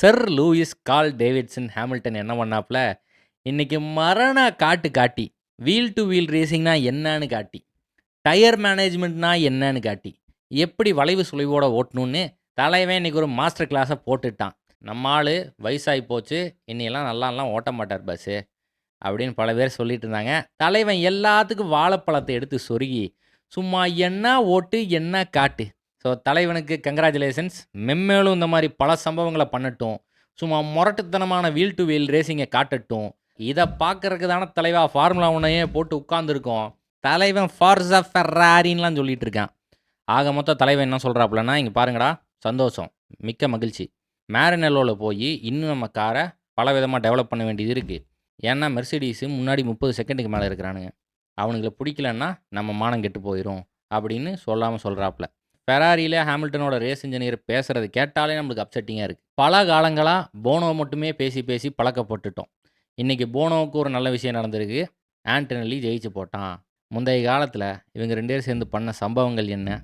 Sir Lewis Carl Davidson Hamilton என்ன பண்ணாப்புல, இன்னைக்கு மரண காட்டி, வீல் டு வீல் ரேசிங்னா என்னன்னு காட்டி, டயர் மேனேஜ்மெண்ட்னா என்னன்னு காட்டி, எப்படி வளைவு சுழிவோட ஓட்டணும்னு தலைவன் இன்னைக்கு ஒரு மாஸ்டர் கிளாஸை போட்டுட்டான். நம்ம ஆளு வயசாகி போச்சு, இன்னையெல்லாம் நல்லாலாம் ஓட்ட மாட்டார் பஸ்ஸு அப்படின்னு பல பேர் சொல்லிட்டு இருந்தாங்க. தலைவன் எல்லாத்துக்கும் வாழைப்பழத்தை எடுத்து சொருகி, சும்மா என்ன ஓட்டு என்ன காட்டு. ஸோ தலைவனுக்கு கங்க்ராச்சுலேஷன்ஸ். மென்மேலும் இந்த மாதிரி பல சம்பவங்களை பண்ணட்டும். சும்மா முரட்டுத்தனமான வீல் டு வீல் ரேசிங்கை காட்டட்டும். இதை பார்க்கறதுக்கு தானே தலைவா ஃபார்முலா 1 போட்டு உட்காந்துருக்கோம். தலைவன் ஃபார்ஸா ஃபெராரின்லாம் சொல்லிட்டு இருக்கான். ஆக மொத்தம் தலைவன் என்ன சொல்கிறாப்புலன்னா, இங்கே பாருங்கடா, சந்தோஷம், மிக்க மகிழ்ச்சி. மேரினெல்லோவில் போய் இன்னும் நம்ம காரை பல விதமாக டெவலப் பண்ண வேண்டியது இருக்குது. ஏன்னா மெர்சிடிஸு முன்னாடி 30 செகண்டுக்கு மேலே இருக்கிறானுங்க. அவனுங்களை பிடிக்கலன்னா நம்ம மானம் கெட்டு போயிடும் அப்படின்னு சொல்லாமல் சொல்கிறாப்புல. ஃபெராரியில் ஹாமில்டனோட ரேஸ் இன்ஜினியர் பேசுகிறது கேட்டாலே நம்மளுக்கு அப்செட்டிங்காக இருக்குது. பல காலங்களாக போனோ மட்டுமே பேசி பேசி பழக்கப்பட்டுட்டோம். இன்றைக்கி போனோவுக்கு ஒரு நல்ல விஷயம் நடந்திருக்கு. ஆண்டனெல்லி ஜெயிச்சு போட்டான். முந்தைய காலத்தில் இவங்க 2 பேரும் சேர்ந்து பண்ண சம்பவங்கள் என்ன?